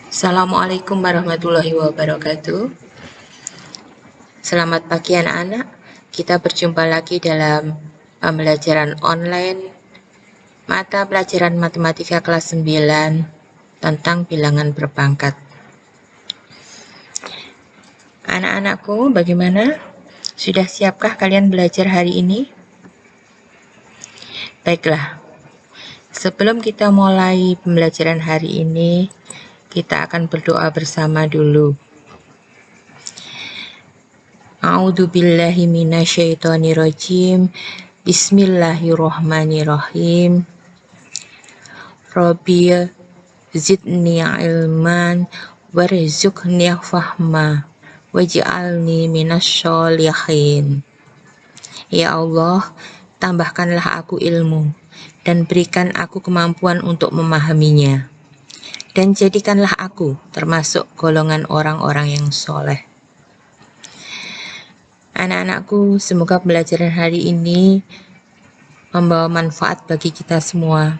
Assalamualaikum warahmatullahi wabarakatuh. Selamat pagi anak-anak. Kita berjumpa lagi dalam pembelajaran online mata pelajaran matematika kelas 9 tentang bilangan berpangkat. Anak-anakku, bagaimana? Sudah siapkah kalian belajar hari ini? Baiklah. Sebelum kita mulai pembelajaran hari ini, kita akan berdoa bersama dulu. A'udzubillahi minasyaitonirrajim. Bismillahirrahmanirrahim. Rabbi zidni ilman warzuqni fahma waj'alni minasyolihin. Ya Allah, tambahkanlah aku ilmu dan berikan aku kemampuan untuk memahaminya, dan jadikanlah aku termasuk golongan orang-orang yang soleh. Anak-anakku, semoga pembelajaran hari ini membawa manfaat bagi kita semua.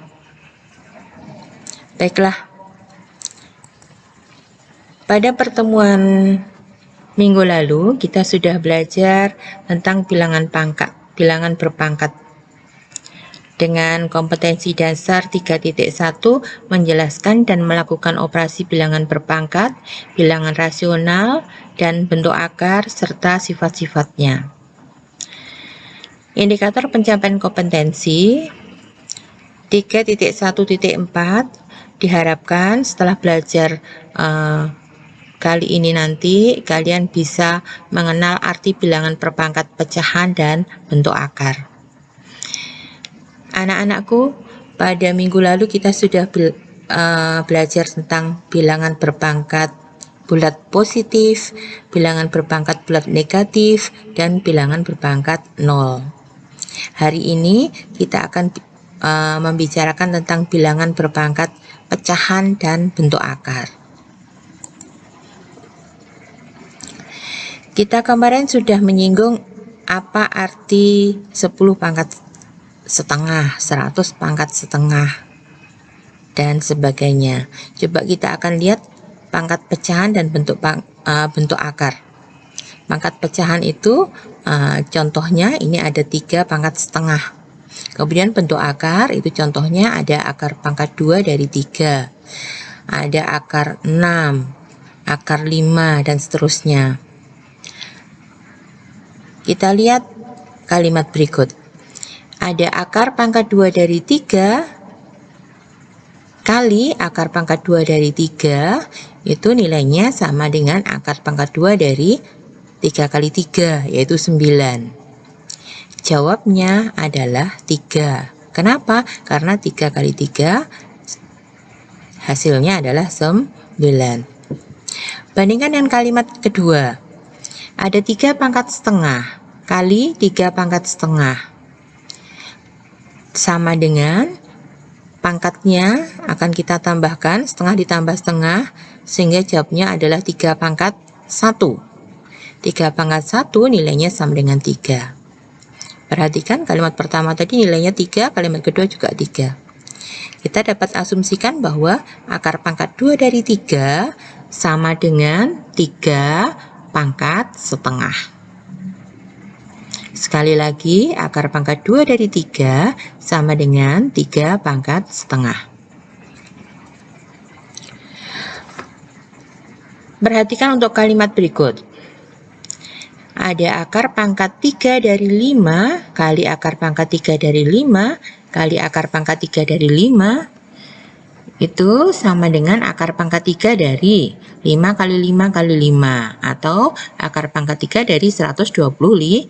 Baiklah, pada pertemuan minggu lalu kita sudah belajar tentang bilangan berpangkat dengan kompetensi dasar 3.1 menjelaskan dan melakukan operasi bilangan berpangkat, bilangan rasional, dan bentuk akar serta sifat-sifatnya. Indikator pencapaian kompetensi 3.1.4 diharapkan setelah belajar kali ini nanti kalian bisa mengenal arti bilangan berpangkat pecahan dan bentuk akar. Anak-anakku, pada minggu lalu kita sudah belajar tentang bilangan berpangkat bulat positif, bilangan berpangkat bulat negatif, dan bilangan berpangkat 0. Hari ini kita akan membicarakan tentang bilangan berpangkat pecahan dan bentuk akar. Kita kemarin sudah menyinggung apa arti 10 pangkat setengah, 100 pangkat setengah, dan sebagainya. Coba kita akan lihat pangkat pecahan dan bentuk akar. Pangkat pecahan itu contohnya ini ada 3 pangkat setengah. Kemudian bentuk akar itu contohnya ada akar pangkat 2 dari 3, ada akar 6, akar 5, dan seterusnya. Kita lihat kalimat berikut. Ada akar pangkat 2 dari 3 kali akar pangkat 2 dari 3, itu nilainya sama dengan akar pangkat 2 dari 3 kali 3, yaitu 9. Jawabnya adalah 3. Kenapa? Karena 3 kali 3 hasilnya adalah 9. Bandingkan dengan kalimat kedua. Ada 3 pangkat setengah kali 3 pangkat setengah. Sama dengan pangkatnya akan kita tambahkan, setengah ditambah setengah, sehingga jawabnya adalah 3 pangkat 1. 3 pangkat 1 nilainya sama dengan 3. Perhatikan kalimat pertama tadi nilainya 3, kalimat kedua juga 3. Kita dapat asumsikan bahwa akar pangkat 2 dari 3 sama dengan 3 pangkat setengah. Sekali lagi, akar pangkat 2 dari 3 sama dengan 3 pangkat setengah. Perhatikan untuk kalimat berikut. Ada akar pangkat 3 dari 5 kali akar pangkat 3 dari 5 kali akar pangkat 3 dari 5, itu sama dengan akar pangkat 3 dari 5 kali 5 kali 5, atau akar pangkat 3 dari 125.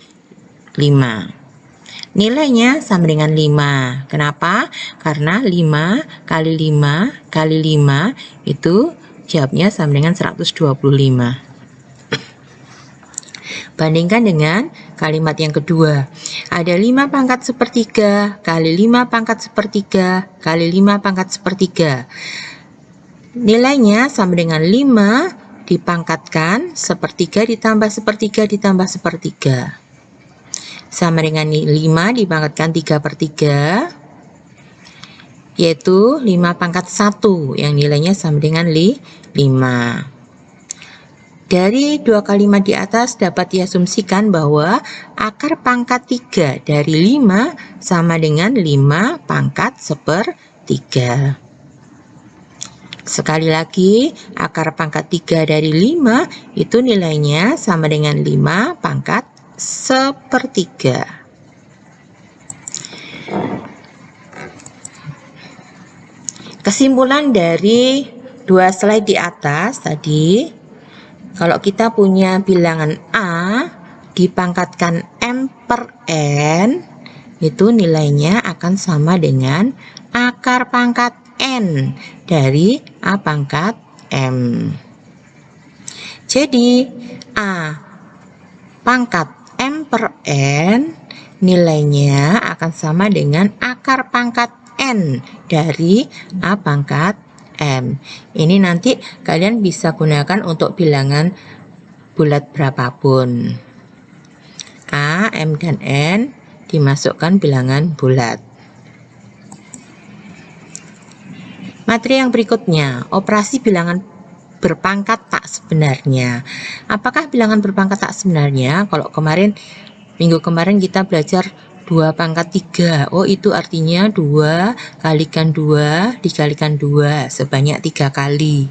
Nilainya sama dengan 5. Kenapa? Karena 5 kali 5 kali 5 itu jawabnya sama dengan 125. Bandingkan dengan kalimat yang kedua. Ada 5 pangkat sepertiga kali 5 pangkat sepertiga kali 5 pangkat sepertiga. Nilainya sama dengan 5 dipangkatkan sepertiga ditambah sepertiga ditambah sepertiga. Sama dengan 5 dipangkatkan 3/3. yaitu 5 pangkat 1 yang nilainya sama dengan 5. Dari dua kalimat di atas dapat diasumsikan bahwa akar pangkat 3 dari 5 sama dengan 5 pangkat 1/3. Sekali lagi, akar pangkat 3 dari 5 itu nilainya sama dengan 5 pangkat 1/3. Kesimpulan dari dua slide di atas tadi, kalau kita punya bilangan A dipangkatkan M per N, itu nilainya akan sama dengan akar pangkat N dari A pangkat M. Jadi A pangkat M per N nilainya akan sama dengan akar pangkat N dari A pangkat M. Ini nanti kalian bisa gunakan untuk bilangan bulat berapapun. A, M, dan N dimasukkan bilangan bulat. Materi yang berikutnya, operasi bilangan berpangkat tak sebenarnya. Apakah bilangan berpangkat tak sebenarnya? Kalau minggu kemarin kita belajar 2 pangkat 3. Oh, itu artinya 2 kalikan 2 dikalikan 2 sebanyak 3 kali.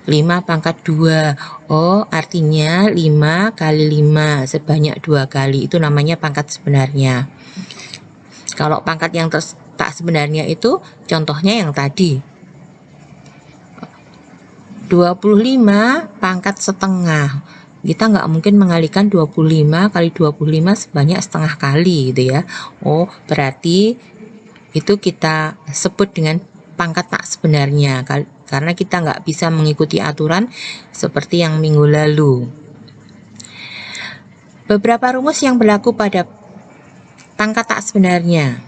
5 pangkat 2. Oh, artinya 5 kali 5 sebanyak 2 kali. Itu namanya pangkat sebenarnya. Kalau pangkat yang tak sebenarnya itu contohnya yang tadi. 25 pangkat setengah. Kita nggak mungkin mengalikan 25 kali 25 sebanyak setengah kali gitu ya. Oh, berarti itu kita sebut dengan pangkat tak sebenarnya karena kita nggak bisa mengikuti aturan seperti yang minggu lalu. Beberapa rumus yang berlaku pada pangkat tak sebenarnya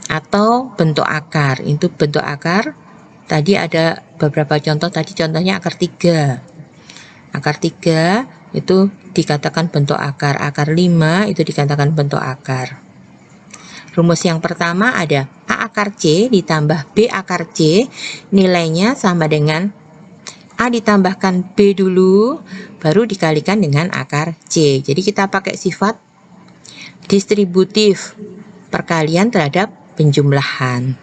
atau bentuk akar. Itu bentuk akar. Tadi ada beberapa contoh, tadi contohnya akar 3. Akar 3 itu dikatakan bentuk akar. Akar 5 itu dikatakan bentuk akar. Rumus yang pertama ada A akar C ditambah B akar C, nilainya sama dengan A ditambahkan B dulu, baru dikalikan dengan akar C. Jadi kita pakai sifat distributif perkalian terhadap penjumlahan.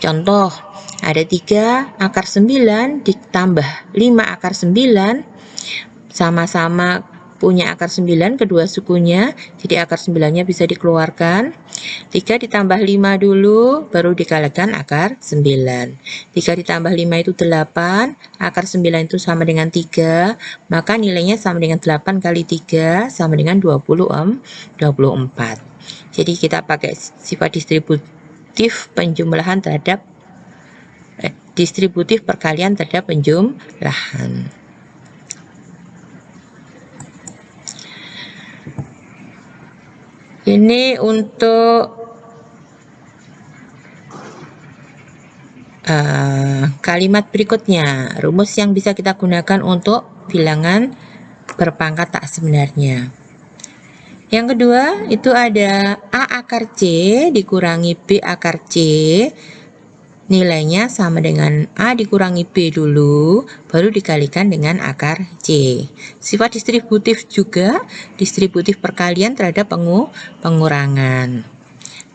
Contoh, ada 3 akar 9 ditambah 5 akar 9, sama-sama punya akar 9 kedua sukunya, jadi akar 9-nya bisa dikeluarkan. 3 ditambah 5 dulu, baru dikalikan akar 9. 3 ditambah 5 itu 8, akar 9 itu sama dengan 3, maka nilainya sama dengan 8 kali 3 sama dengan 24. Jadi kita pakai sifat distributif penjumlahan terhadap distributif perkalian terhadap penjumlahan. Ini untuk kalimat berikutnya, rumus yang bisa kita gunakan untuk bilangan berpangkat tak sebenarnya. Yang kedua itu ada A akar C dikurangi B akar C, nilainya sama dengan A dikurangi B dulu, baru dikalikan dengan akar C. Sifat distributif juga, distributif perkalian terhadap pengurangan.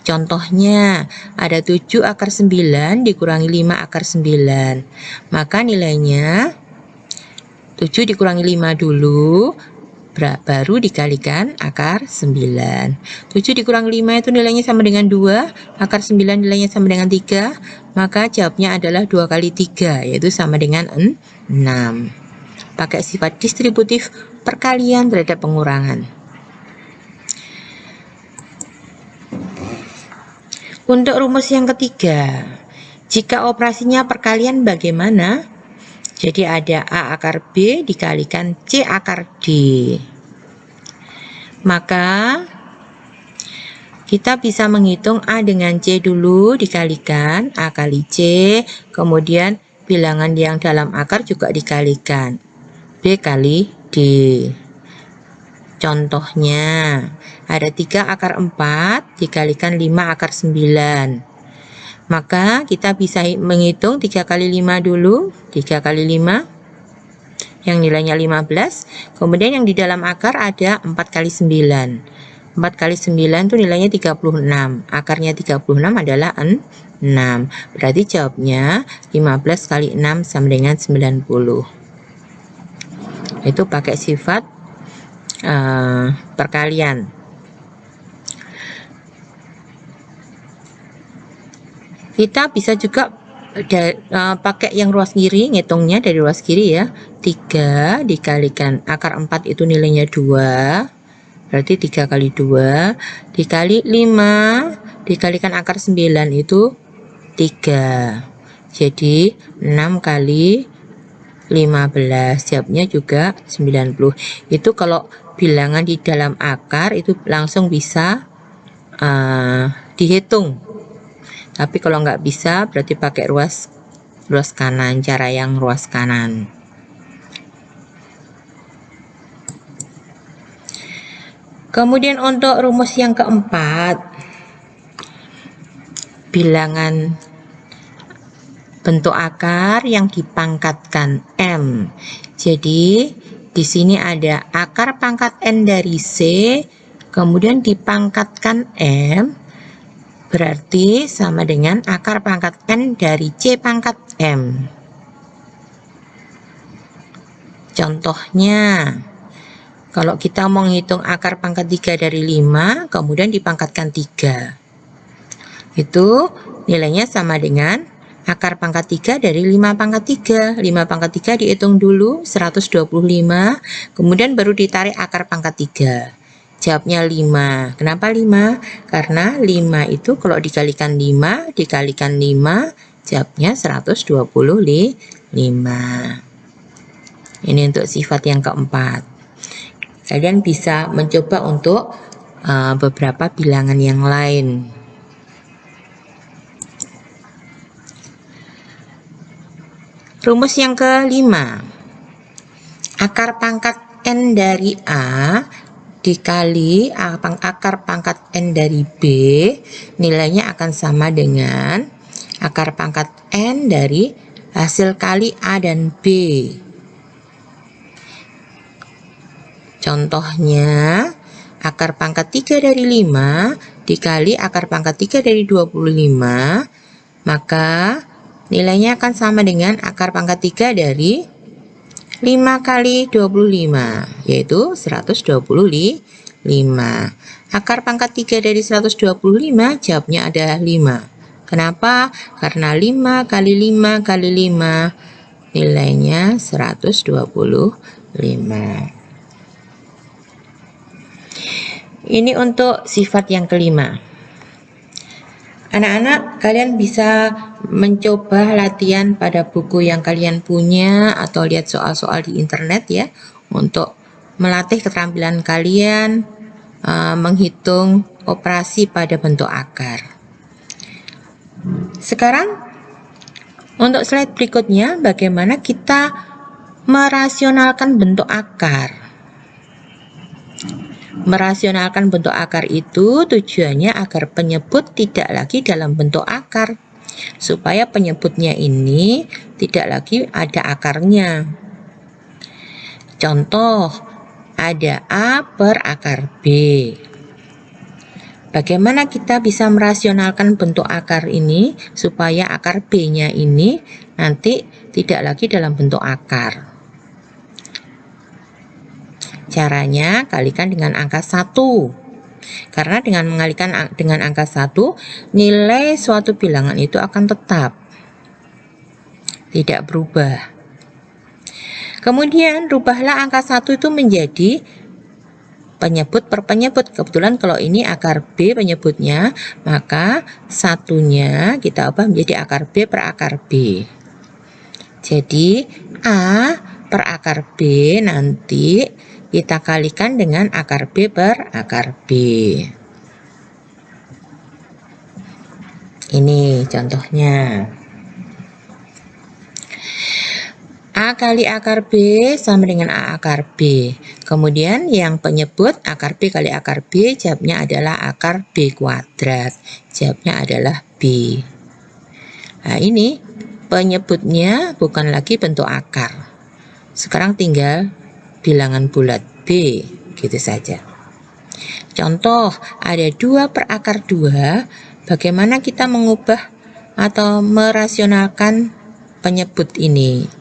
Contohnya ada 7 akar 9 dikurangi 5 akar 9, maka nilainya 7 dikurangi 5 dulu, baru dikalikan akar 9. 7 dikurangi 5 itu nilainya sama dengan 2, akar 9 nilainya sama dengan 3, maka jawabnya adalah 2 kali 3, yaitu sama dengan 6. Pakai sifat distributif perkalian terhadap pengurangan. Untuk rumus yang ketiga, jika operasinya perkalian bagaimana? Jadi ada A akar B dikalikan C akar D. Maka kita bisa menghitung A dengan C dulu dikalikan A kali C, kemudian bilangan yang dalam akar juga dikalikan B kali D. Contohnya, ada 3 akar 4 dikalikan 5 akar 9. Maka kita bisa menghitung 3 kali 5 dulu. 3 kali 5 yang nilainya 15. Kemudian yang di dalam akar ada 4 kali 9. 4 kali 9 itu nilainya 36. Akarnya 36 adalah 6. Berarti jawabnya 15 kali 6 sama dengan 90. Itu pakai sifat perkalian. Kita bisa juga pakai yang ruas kiri, ngitungnya dari ruas kiri ya. 3 dikalikan akar 4 itu nilainya 2, berarti 3 kali 2 dikali 5 dikalikan akar 9 itu 3, jadi 6 kali 15, jawabnya juga 90. Itu kalau bilangan di dalam akar itu langsung bisa dihitung. Tapi kalau nggak bisa berarti pakai ruas kanan, cara yang ruas kanan. Kemudian untuk rumus yang keempat, bilangan bentuk akar yang dipangkatkan M. Jadi di sini ada akar pangkat N dari C, kemudian dipangkatkan M, berarti sama dengan akar pangkat N dari C pangkat M. Contohnya, kalau kita mau menghitung akar pangkat 3 dari 5, kemudian dipangkatkan 3. Itu nilainya sama dengan akar pangkat 3 dari 5 pangkat 3. 5 pangkat 3 dihitung dulu, 125. Kemudian baru ditarik akar pangkat 3. Jawabnya 5. Kenapa 5? Karena 5 itu kalau dikalikan 5, jawabnya 125. Ini untuk sifat yang keempat. Kalian bisa mencoba untuk beberapa bilangan yang lain. Rumus yang kelima, akar pangkat N dari A dikali akar pangkat N dari B, nilainya akan sama dengan akar pangkat N dari hasil kali A dan B. Contohnya, akar pangkat 3 dari 5 dikali akar pangkat 3 dari 25, maka nilainya akan sama dengan akar pangkat 3 dari 5 kali 25, yaitu 125. Akar pangkat 3 dari 125, jawabnya adalah 5. Kenapa? Karena 5 kali 5 kali 5, nilainya 125. Ini untuk sifat yang kelima. Anak-anak, kalian bisa mencoba latihan pada buku yang kalian punya atau lihat soal-soal di internet ya, untuk melatih keterampilan kalian menghitung operasi pada bentuk akar. Sekarang untuk slide berikutnya, bagaimana kita merasionalkan bentuk akar. Merasionalkan bentuk akar itu tujuannya agar penyebut tidak lagi dalam bentuk akar, supaya penyebutnya ini tidak lagi ada akarnya. Contoh, ada A per akar B. Bagaimana kita bisa merasionalkan bentuk akar ini supaya akar B-nya ini nanti tidak lagi dalam bentuk akar? Caranya kalikan dengan angka 1. Karena dengan mengalikan dengan angka 1, nilai suatu bilangan itu akan tetap, tidak berubah. Kemudian rubahlah angka 1 itu menjadi penyebut per penyebut. Kebetulan kalau ini akar B penyebutnya, maka satunya kita ubah menjadi akar B per akar B. Jadi A per akar B nanti kita kalikan dengan akar B per akar B. Ini contohnya. A kali akar B sama dengan A akar B. Kemudian yang penyebut akar B kali akar B, jawabnya adalah akar B kuadrat. Jawabnya adalah B. Nah, ini penyebutnya bukan lagi bentuk akar. Sekarang tinggal bilangan bulat B, gitu saja. Contoh, ada 2 per akar 2. Bagaimana kita mengubah atau merasionalkan penyebut ini?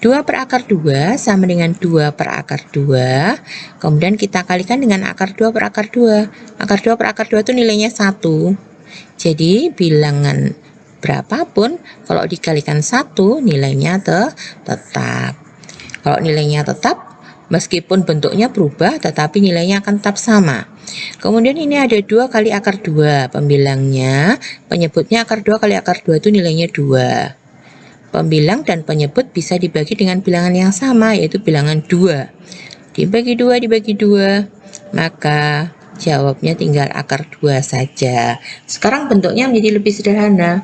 2 per akar 2 sama dengan 2 per akar 2. Kemudian kita kalikan dengan akar 2 per akar 2. Akar 2 per akar 2 itu nilainya 1. Jadi bilangan berapapun kalau dikalikan 1 nilainya tetap. Kalau nilainya tetap, meskipun bentuknya berubah tetapi nilainya akan tetap sama. Kemudian ini ada 2 kali akar 2. Pembilangnya, penyebutnya akar 2 kali akar 2 itu nilainya 2. Pembilang dan penyebut bisa dibagi dengan bilangan yang sama, yaitu bilangan 2. Dibagi 2, maka jawabnya tinggal akar 2 saja. Sekarang bentuknya menjadi lebih sederhana.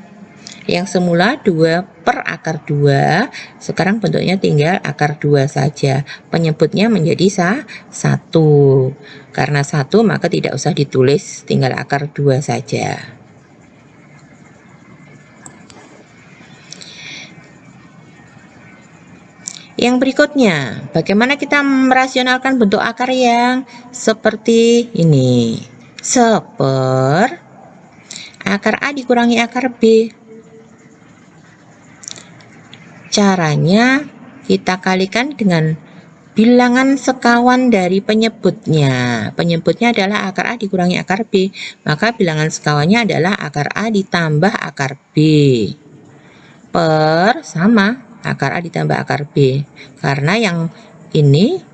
Yang semula 2 per akar 2, sekarang bentuknya tinggal akar 2 saja. Penyebutnya menjadi 1. Karena 1 maka tidak usah ditulis, tinggal akar 2 saja. Yang berikutnya, bagaimana kita merasionalkan bentuk akar yang seperti ini? 1/, akar A dikurangi akar B. Caranya kita kalikan dengan bilangan sekawan dari penyebutnya. Penyebutnya adalah akar A dikurangi akar B. Maka bilangan sekawannya adalah akar A ditambah akar B. Per sama akar A ditambah akar B. Karena yang ini,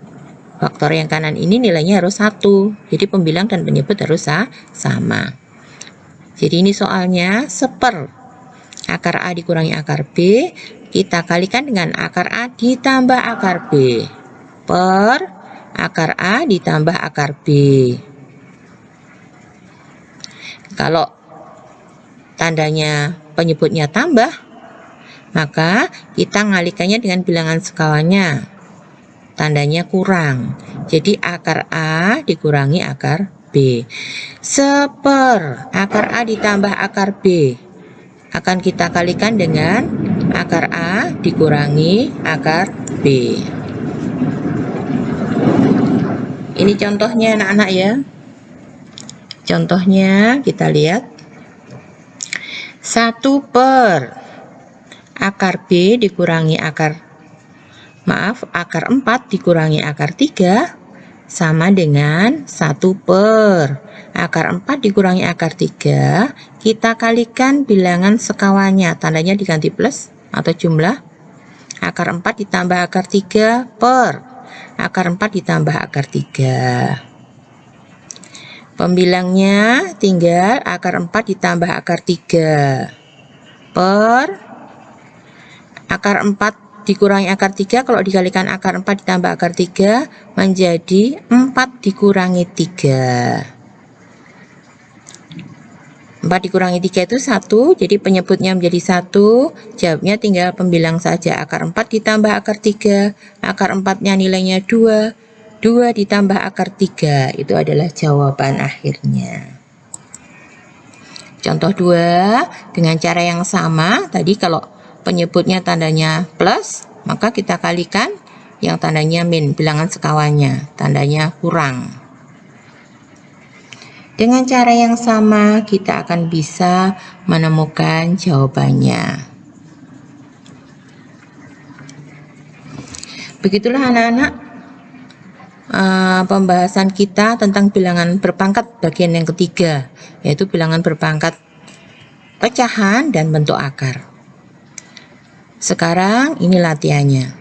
faktor yang kanan ini nilainya harus 1. Jadi pembilang dan penyebut harus sama. Jadi ini soalnya 1/, akar A dikurangi akar B, kita kalikan dengan akar A ditambah akar B. Per akar A ditambah akar B. Kalau tandanya penyebutnya tambah, maka kita ngalikannya dengan bilangan sekawannya. Tandanya kurang. Jadi akar A dikurangi akar B. 1/, akar A ditambah akar B. Akan kita kalikan dengan akar A dikurangi akar B. Ini contohnya anak-anak ya. Contohnya kita lihat. 1/, akar B dikurangi akar 4 dikurangi akar 3 sama dengan 1/, akar 4 dikurangi akar 3, kita kalikan bilangan sekawannya, tandanya diganti plus atau jumlah. Akar 4 ditambah akar 3 per akar 4 ditambah akar 3. Pembilangnya tinggal akar 4 ditambah akar 3 per akar 4 dikurangi akar 3. Kalau dikalikan akar 4 ditambah akar 3 menjadi 4 dikurangi 3. 4 dikurangi 3 itu 1. Jadi penyebutnya menjadi 1. Jawabnya tinggal pembilang saja. Akar 4 ditambah akar 3. Akar 4-nya nilainya 2. 2 ditambah akar 3. Itu adalah jawaban akhirnya. Contoh 2, dengan cara yang sama. Tadi kalau penyebutnya tandanya plus, maka kita kalikan yang tandanya min, bilangan sekawannya, tandanya kurang. Dengan cara yang sama kita akan bisa menemukan jawabannya. Begitulah anak-anak pembahasan kita tentang bilangan berpangkat bagian yang ketiga, yaitu bilangan berpangkat pecahan dan bentuk akar. Sekarang ini latihannya.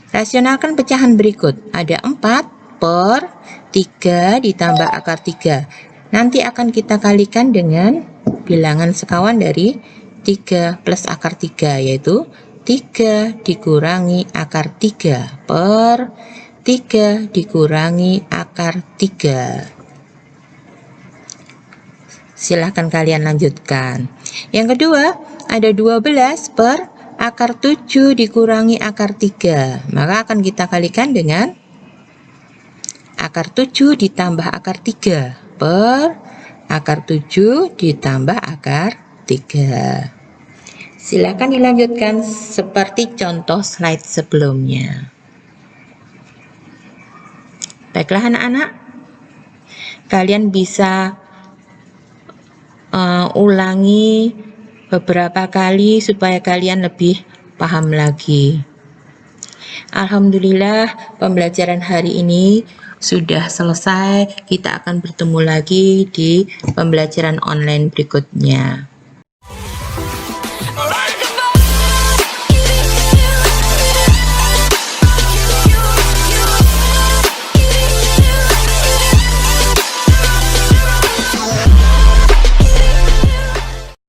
Rasionalkan pecahan berikut. Ada 4/3 ditambah akar 3. Nanti akan kita kalikan dengan bilangan sekawan dari 3 plus akar 3, yaitu 3 dikurangi akar 3 per 3 dikurangi akar 3. Silahkan kalian lanjutkan. Yang kedua, ada 12/akar Akar 7 dikurangi akar 3, maka akan kita kalikan dengan akar 7 ditambah akar 3 per akar 7 ditambah akar 3. Silakan dilanjutkan seperti contoh slide sebelumnya. Baiklah anak-anak, kalian bisa ulangi beberapa kali supaya kalian lebih paham lagi. Alhamdulillah, pembelajaran hari ini sudah selesai. Kita akan bertemu lagi di pembelajaran online berikutnya.